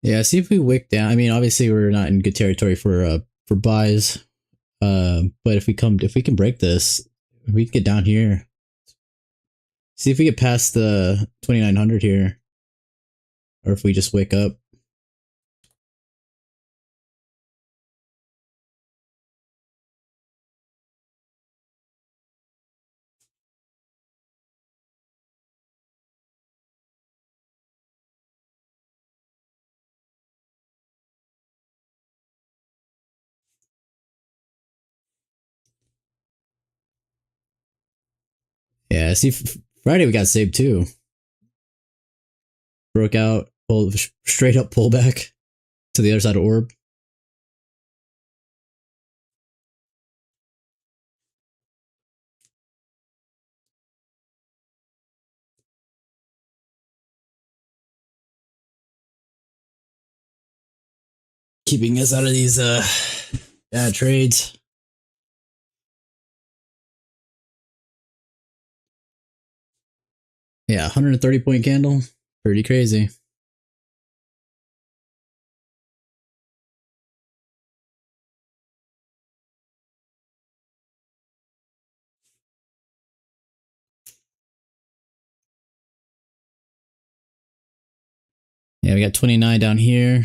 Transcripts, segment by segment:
Yeah, see if we wick down. I mean, obviously we're not in good territory for buys. But if we can break this, if we can get down here. See if we get past the 2900 here, or if we just wake up. Yeah, see, Friday we got saved too. Broke out, pulled straight up pullback to the other side of orb. Keeping us out of these bad trades. Yeah, 130 point candle. Pretty crazy. Yeah, we got 29 down here.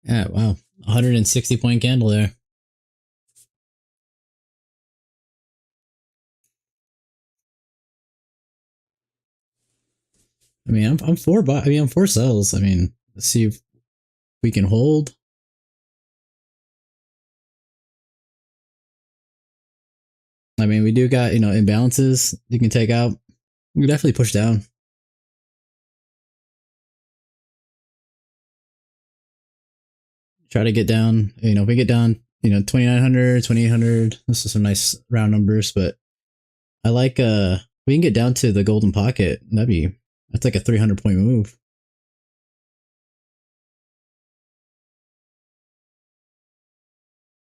Yeah, wow. 160 point candle there. I mean, I'm four buy. I mean, I'm four sells. I mean, let's see if we can hold. I mean, we do got, imbalances you can take out. We can definitely push down. Try to get down, if we get down, 2,900, 2,800. This is some nice round numbers, but I like, we can get down to the golden pocket. That's like a 300 point move.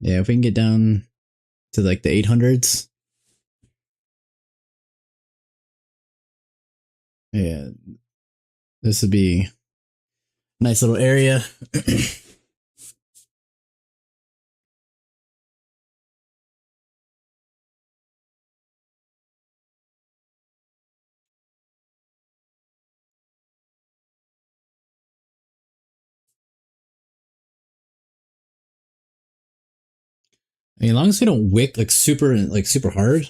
Yeah, if we can get down to like the 800s. Yeah, this would be a nice little area. I mean, as long as we don't wick like super hard.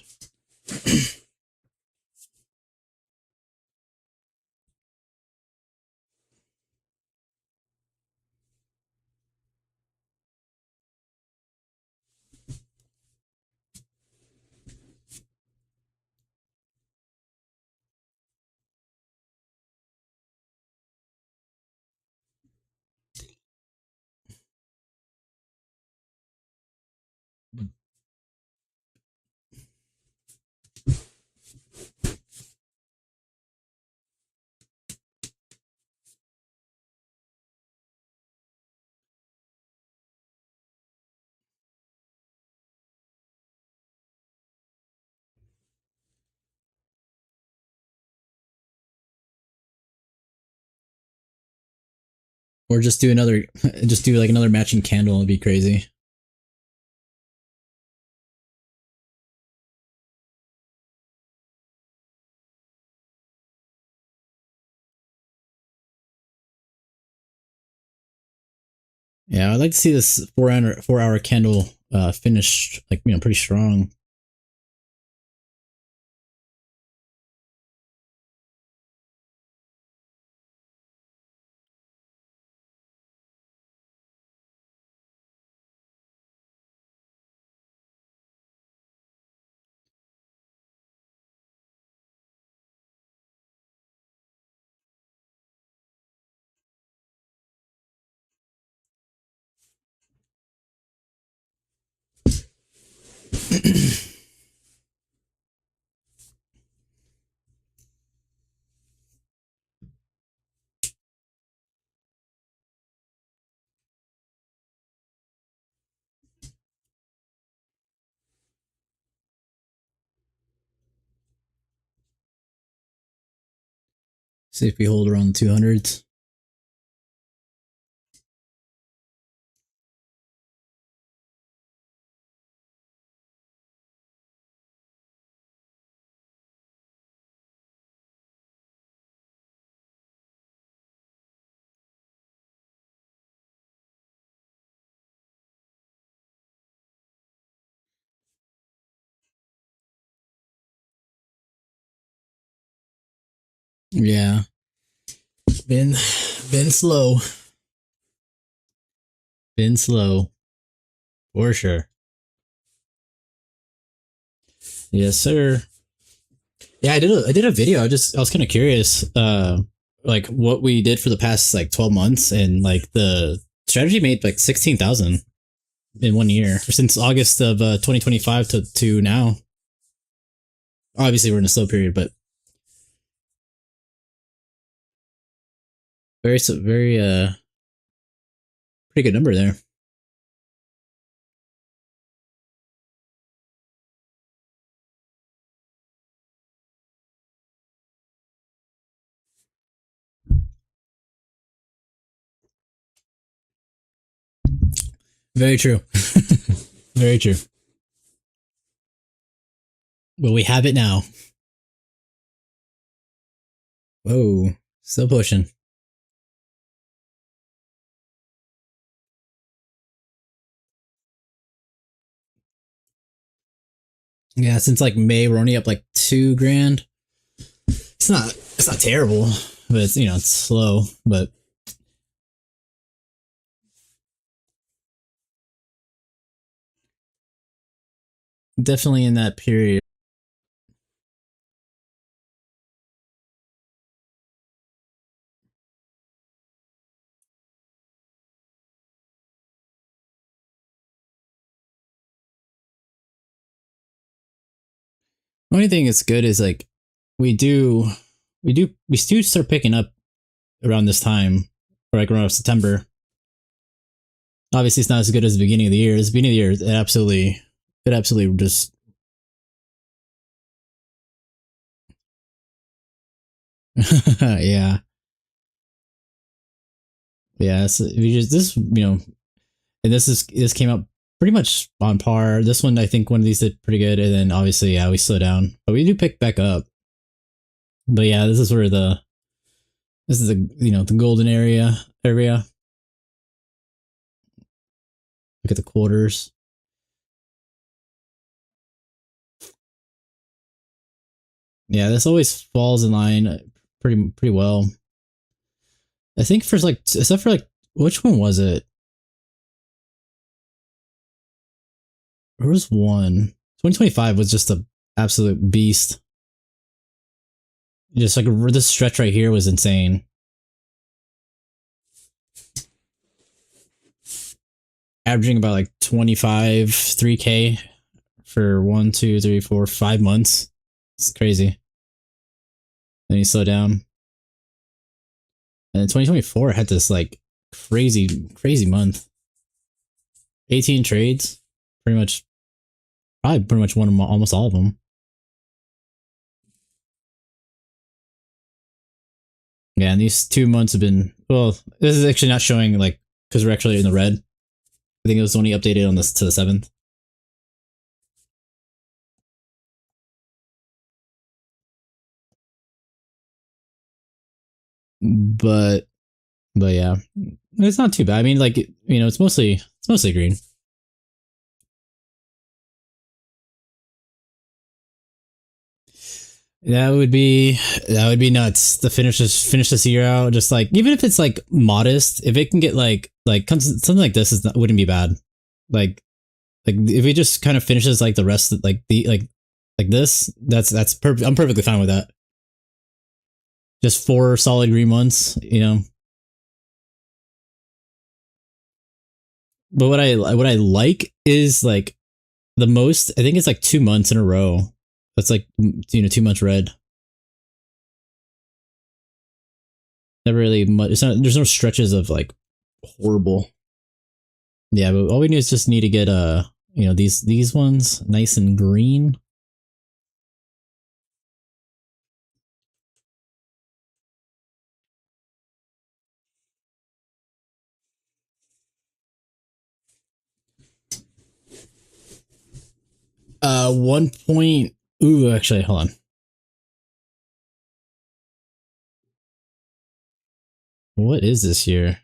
Or just do like another matching candle. It'd be crazy. Yeah, I'd like to see this 4 hour candle finished like pretty strong. See if we hold around the 200s. Yeah. Been slow. Been slow. For sure. Yes, sir. Yeah, I did a video. I was kind of curious, like what we did for the past like 12 months, and like the strategy made like 16,000 in 1 year, or since August of 2025 to now. Obviously, we're in a slow period, but very pretty good number there. Very true. Very true. Well, we have it now. Whoa, still pushing. Yeah, since like May, we're only up like 2 grand. It's not terrible, but it's, you know, it's slow, but definitely in that period. The only thing that's good is like we do start picking up around this time, or like around September. Obviously, it's not as good as the beginning of the year. At the beginning of the year, it absolutely just. Yeah, yeah. So we just this, you know, and this came up pretty much on par. This one, I think one of these did pretty good, and then obviously, yeah, we slow down, but we do pick back up. But yeah, this is the, you know, the golden area. Look at the quarters. Yeah, this always falls in line pretty well. I think for like, except for like, which one was it? There was one. 2025 was just a absolute beast. Just like this stretch right here was insane. Averaging about like 25, 3K for 1, 2, 3, 4, 5 months. It's crazy. Then you slow down. And in 2024 had this like crazy month. 18 trades. Probably pretty much won almost all of them. Yeah, and these 2 months have been, well, this is actually not showing like, because we're actually in the red. I think it was only updated on this to the 7th. But yeah, it's not too bad. I mean, like, you know, it's mostly green. That would be nuts to finish this year out. Just like, even if it's like modest, if it can get like something like this wouldn't be bad. Like if it just kind of finishes like the rest of like this, that's perfect. I'm perfectly fine with that. Just 4 solid green months, you know. But what I like is like the most. I think it's like 2 months in a row. That's like, you know, 2 months red. Never really much. It's not. There's no stretches of like horrible. Yeah, but all we need is just need to get you know, these ones nice and green. 1 point. Ooh, actually, hold on. What is this year?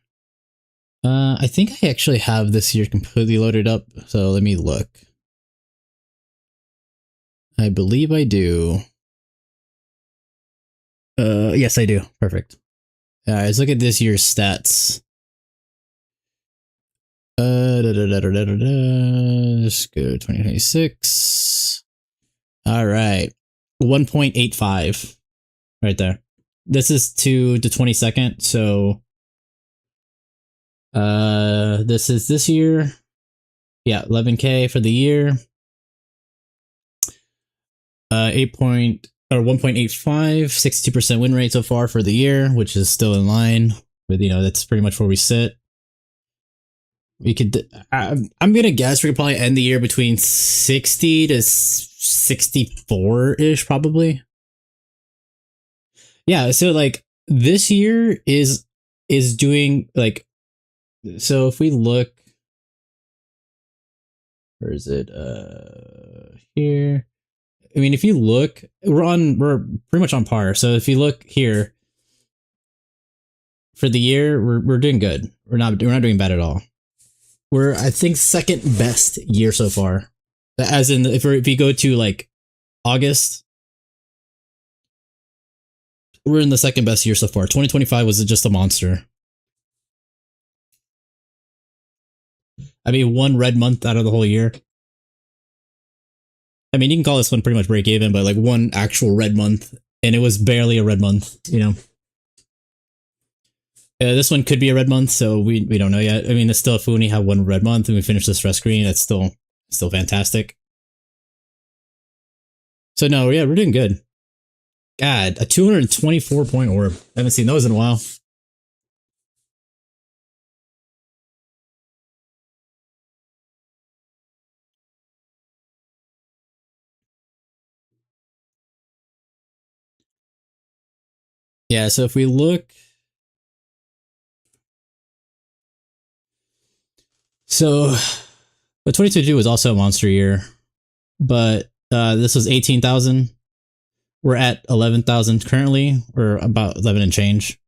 I think I actually have this year completely loaded up. So let me look. I believe I do. Yes, I do. Perfect. Let's look at this year's stats. Let's go 2026. All right. 1.85 right there. This is to the 22nd. So, this is this year. Yeah. 11K for the year. 1.85, 62% win rate so far for the year, which is still in line with, that's pretty much where we sit. We could, I'm going to guess we could probably end the year between 60 to 64-ish, probably. Yeah. So like this year is doing like, so if we look, where is it? Here. I mean, if you look, we're pretty much on par. So if you look here for the year, we're doing good. We're not doing bad at all. We're, I think, second best year so far. As in, if you go to like August, we're in the second best year so far. 2025 was just a monster. I mean, one red month out of the whole year. I mean, you can call this one pretty much break even, but like one actual red month, and it was barely a red month, this one could be a red month, so we don't know yet. I mean, it's still, if we only have one red month and we finish this rest screen, that's still fantastic. So no, yeah, we're doing good. God, a 224 point orb. I haven't seen those in a while. Yeah, so if we look, so but 2022 was also a monster year, but this was 18,000. We're at 11,000 currently. We're about 11 and change.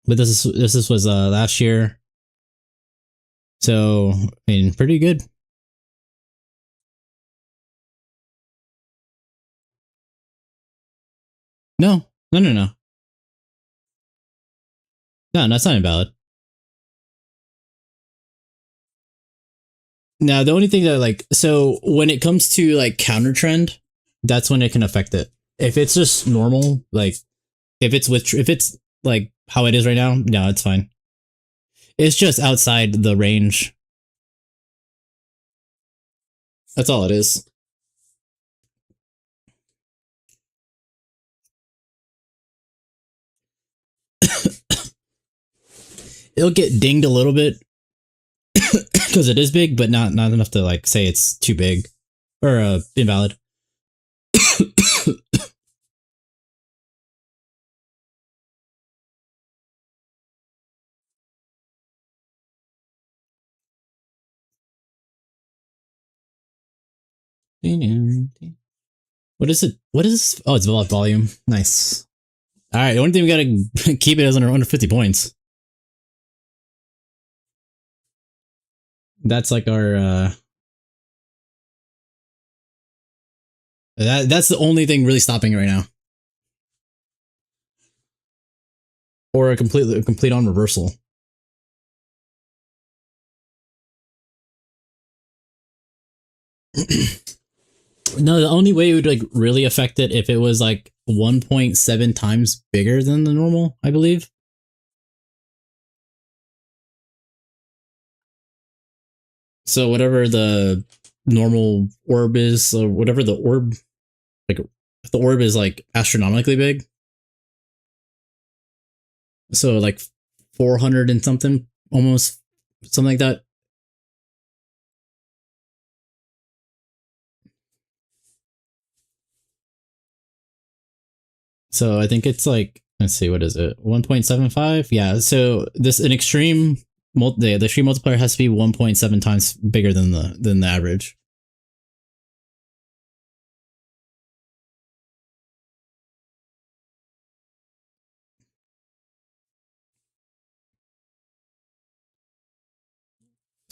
But this was last year. So, I mean, pretty good. No. No, that's not invalid. Now, the only thing that like, so when it comes to like counter trend, that's when it can affect it. If it's just normal, like if it's like how it is right now, no, it's fine. It's just outside the range. That's all it is. It'll get dinged a little bit because it is big, but not enough to like say it's too big or invalid. What is it? What is? Oh, it's volume. Nice. All right. The only thing we gotta keep it is under 50 points. That's like our. That's the only thing really stopping it right now. Or a complete on reversal. No, the only way it would like really affect it if it was like 1.7 times bigger than the normal, I believe. So whatever the normal orb is, or whatever the orb, like if the orb is like astronomically big. So like 400 and something, almost something like that. So I think it's like, let's see, what is it? 1.75? Yeah. So an extreme the extreme multiplier has to be 1.7 times bigger than the average.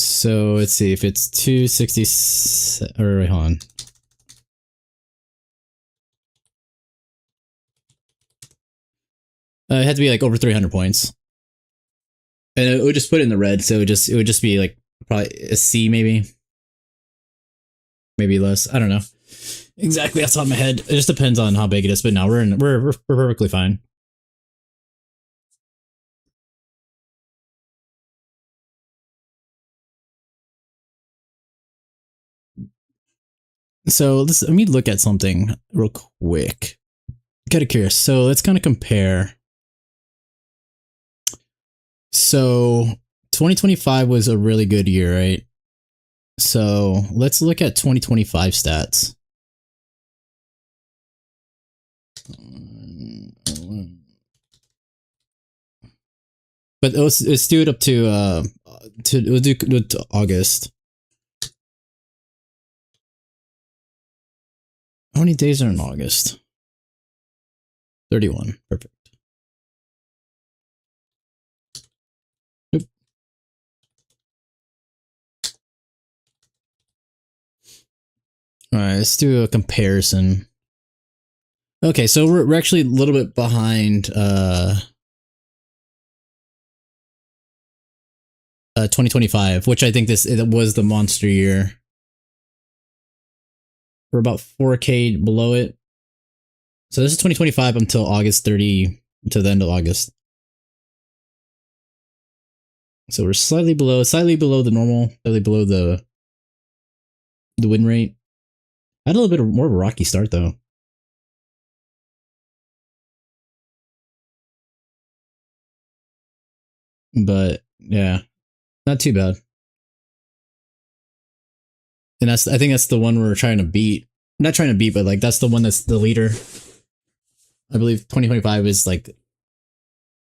So let's see if it's 260 or wait, hold on. It had to be like over 300 points. And it would just put it in the red, so it would just be like probably a C maybe. Maybe less. I don't know. Exactly off the top of my head. It just depends on how big it is, but now we're perfectly fine. So let me look at something real quick. Kind of curious. So let's kind of compare. So 2025 was a really good year, right? So let's look at 2025 stats. But let's do it up to we'll do it to August. How many days are in August? 31. Perfect. Nope. All right, let's do a comparison. Okay, so we're actually a little bit behind 2025, which I think it was the monster year. We're about 4K below it. So this is 2025 until August 30, to the end of August. So we're slightly below the normal, slightly below the win rate. I had a little bit more of a rocky start though. But yeah, not too bad. And I think that's the one we're trying to beat. Not trying to beat, but like that's the one that's the leader. I believe 2025 is like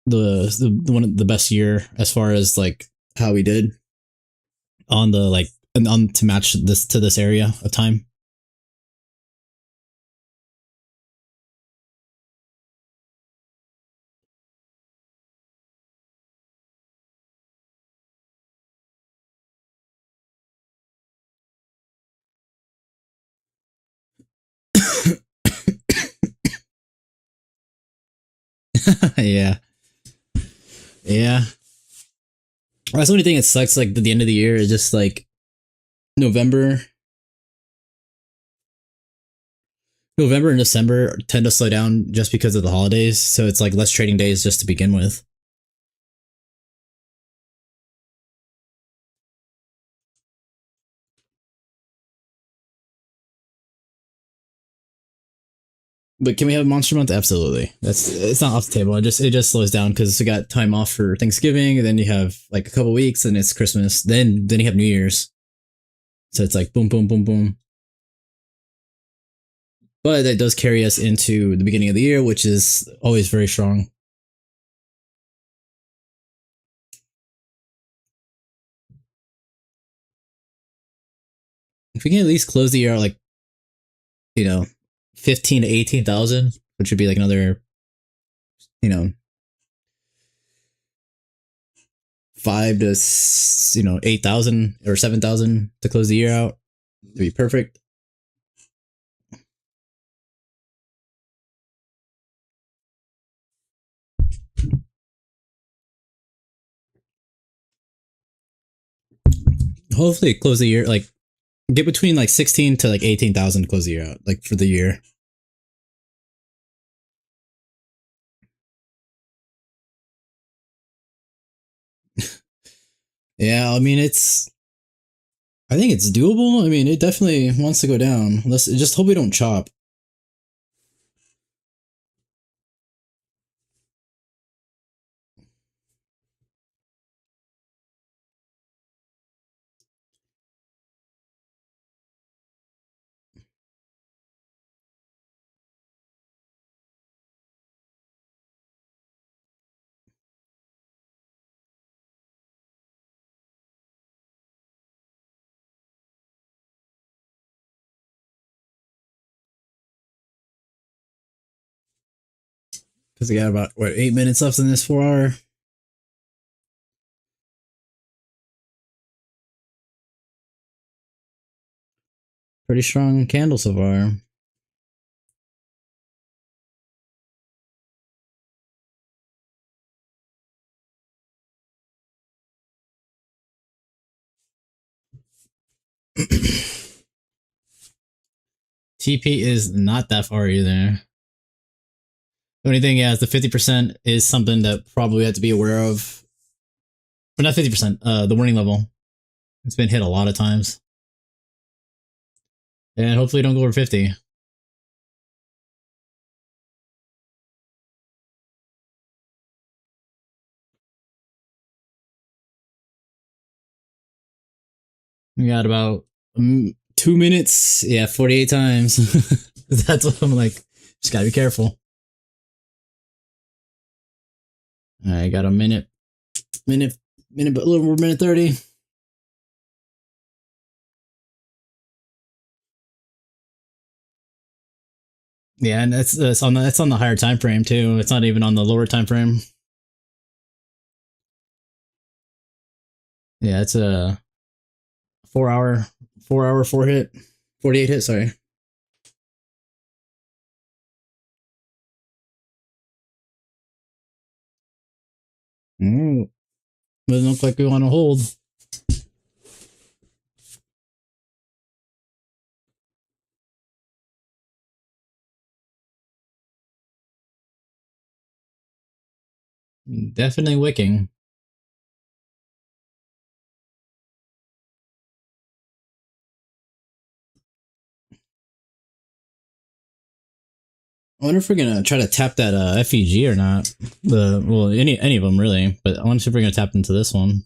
the one of the best year as far as like how we did on the like and on to match this to this area of time. Yeah. Yeah. That's the only thing that sucks, like, at the end of the year is just, like, November. November and December tend to slow down just because of the holidays, so it's, like, less trading days just to begin with. But can we have Monster Month? Absolutely. It's not off the table. It just slows down because we got time off for Thanksgiving, and then you have, like, a couple weeks, and it's Christmas. Then you have New Year's. So it's like boom, boom, boom, boom. But that does carry us into the beginning of the year, which is always very strong. If we can at least close the year like, 15 to 18,000, which would be like another, 5 to 8,000 or 7,000 to close the year out, it'd be perfect. Hopefully close the year like get between like 16 to like 18,000 to close the year out, like for the year. Yeah, I mean I think it's doable. I mean, it definitely wants to go down. Let's just hope we don't chop. Because we got about 8 minutes left in this 4 hour. Pretty strong candle so far. TP is not that far either. The only thing, yeah, is the 50% is something that probably we have to be aware of. But not 50%, the warning level. It's been hit a lot of times. And hopefully don't go over 50. We got about 2 minutes. Yeah, 48 times. That's what I'm like. Just gotta be careful. I got a minute, but a little more, minute 30. Yeah, and that's on the higher time frame too. It's not even on the lower time frame. Yeah, it's a 4 hour, 4 hit, 48 hit. Sorry. Doesn't look like we want to hold. Definitely wicking. I wonder if we're gonna try to tap that FEG or not. Well, any of them really, but I wonder if we're gonna tap into this one.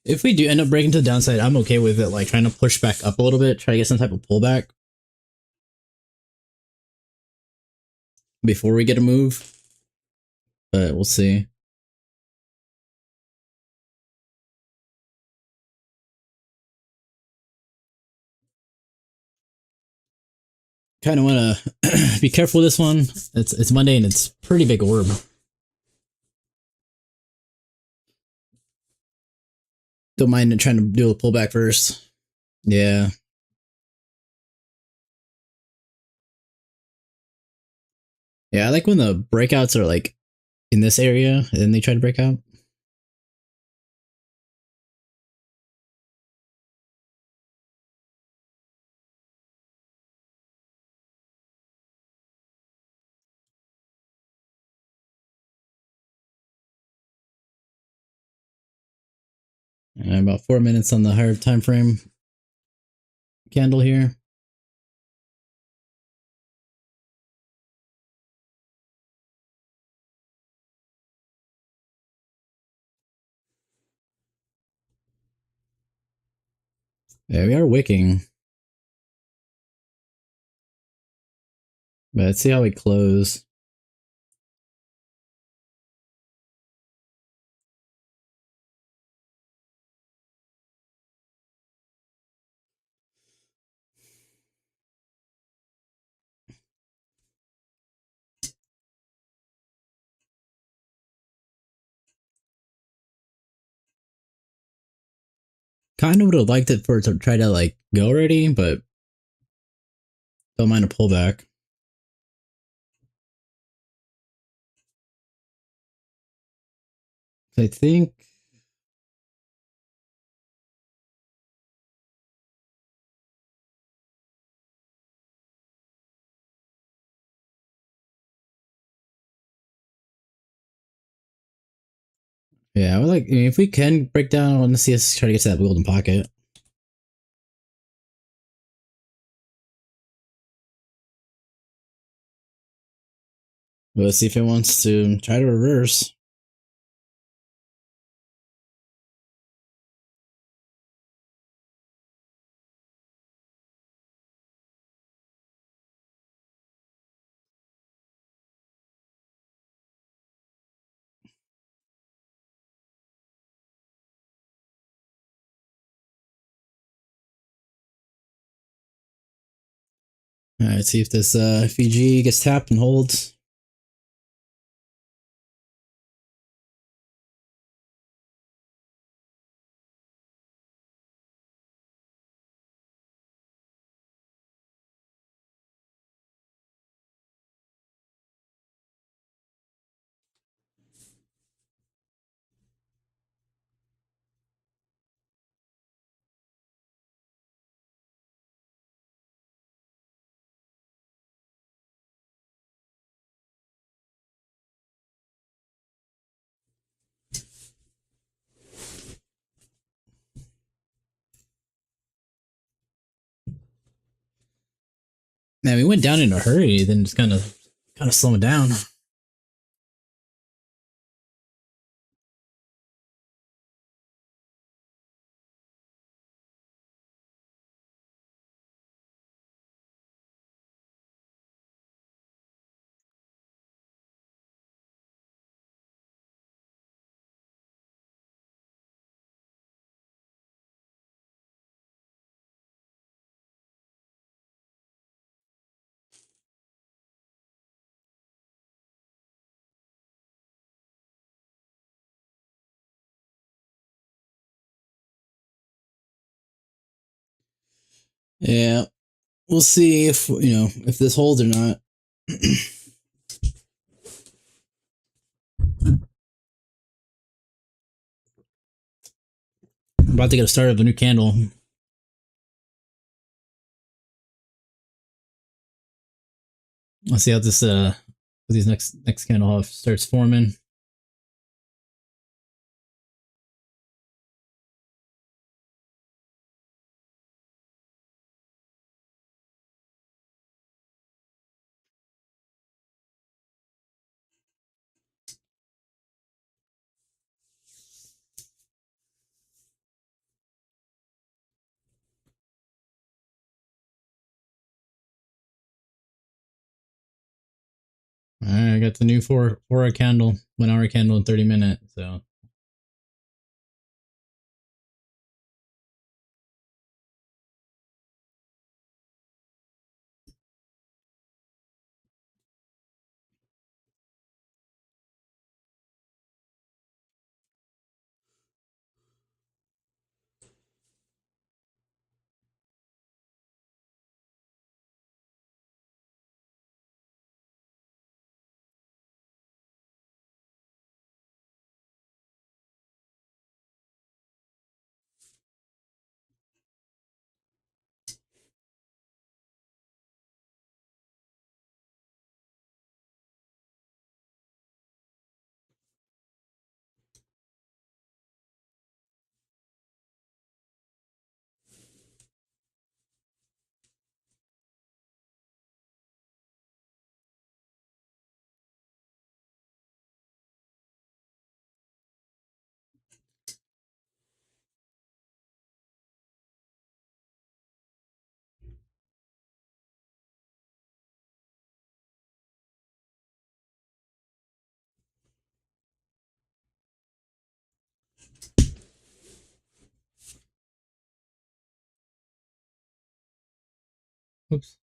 If we do end up breaking to the downside, I'm okay with it, like trying to push back up a little bit, try to get some type of pullback before we get a move. But we'll see. Kind of want to be careful with this one. It's Monday and it's pretty big orb. Don't mind trying to do a pullback first. Yeah. Yeah, I like when the breakouts are like in this area and then they try to break out. And about 4 minutes on the higher time frame candle here. Yeah, we are wicking. But let's see how we close. Kind of would have liked it for it to try to like go already, but don't mind a pullback. I think yeah, I would like, I mean, if we can break down, I want to see us try to get to that golden pocket. Let's see if it wants to try to reverse. All right, see if this FEG gets tapped and holds. Man, we went down in a hurry, then just kind of slowing down. Yeah, we'll see if if this holds or not. I'm about to get a start of a new candle. Let's see how this these next candle starts forming. All right, I got the new 4-hour candle, 1-hour candle in 30 minutes. So oops.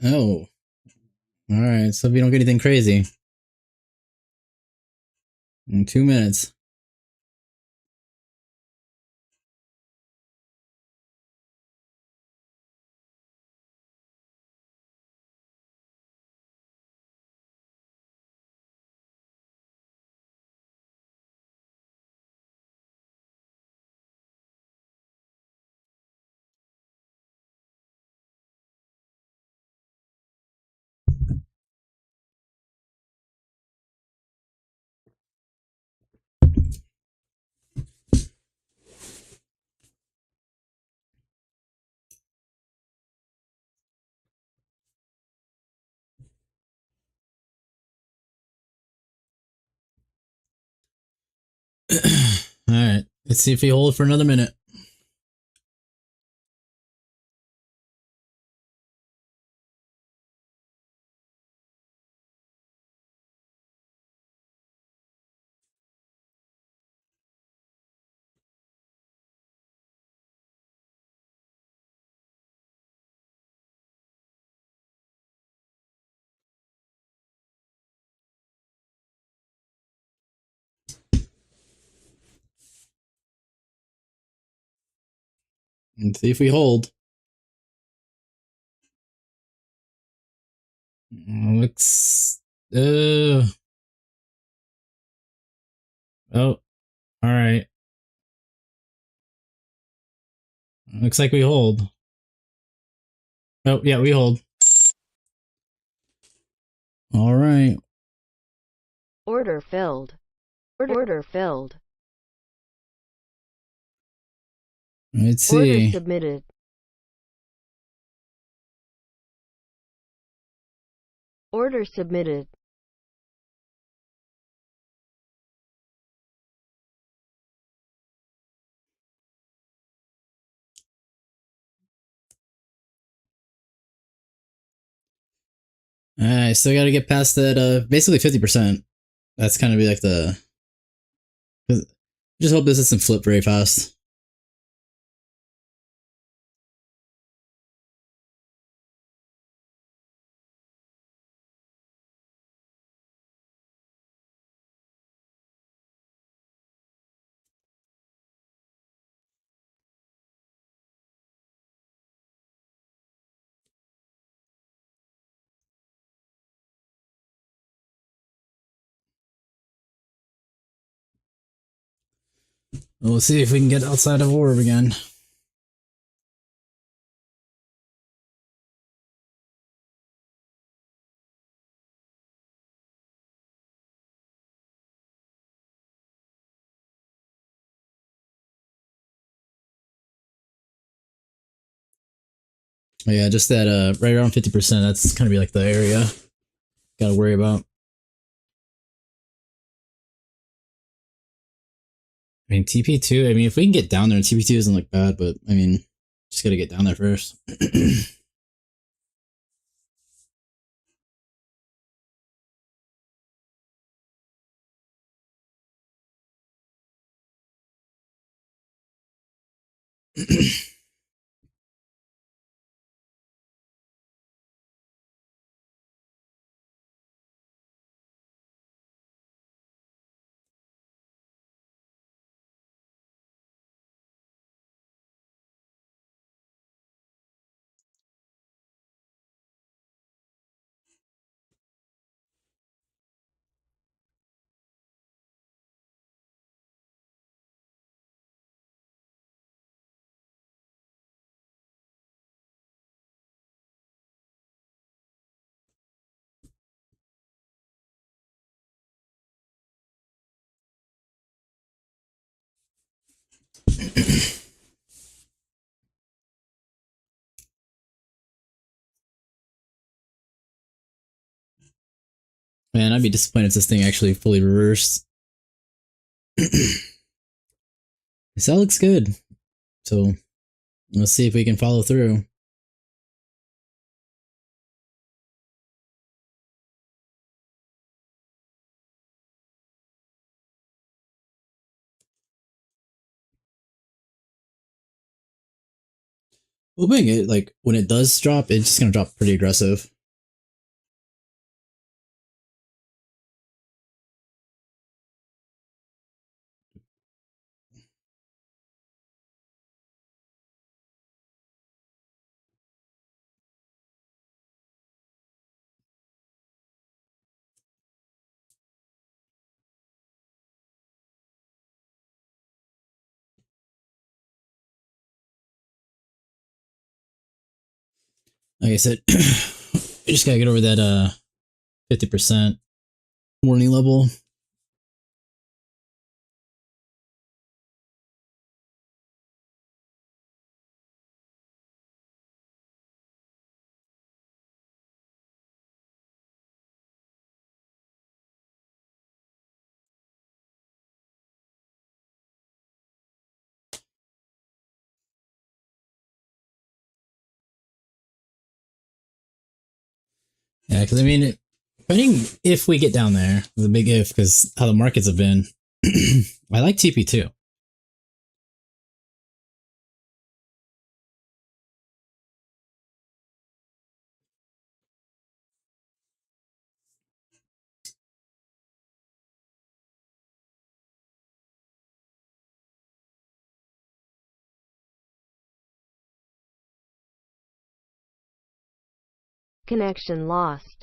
Oh. Alright, so if you don't get anything crazy. In 2 minutes. Alright, let's see if we hold for another minute. Let's see if we hold. Looks... Oh, alright. Looks like we hold. Oh, yeah, we hold. Alright. Order filled. Order filled. Let's Order see. submitted. Order submitted. I still gotta get past that, basically 50%. That's kind of be like the... Just hope this doesn't flip very fast. We'll see if we can get outside of orb again. Yeah, just that right around 50%, that's kind of be like the area gotta worry about. I mean, TP2, I mean, if we can get down there, TP2 doesn't look bad, but I mean, just gotta get down there first. Man, I'd be disappointed if this thing actually fully reversed. This all looks good. So, let's see if we can follow through. Hoping it, like, when it does drop, it's just gonna drop pretty aggressive. Like I said, we just gotta get over that 50% warning level. Yeah, because I mean, depending if we get down there, the big if, because how the markets have been, I like TP2. Connection lost.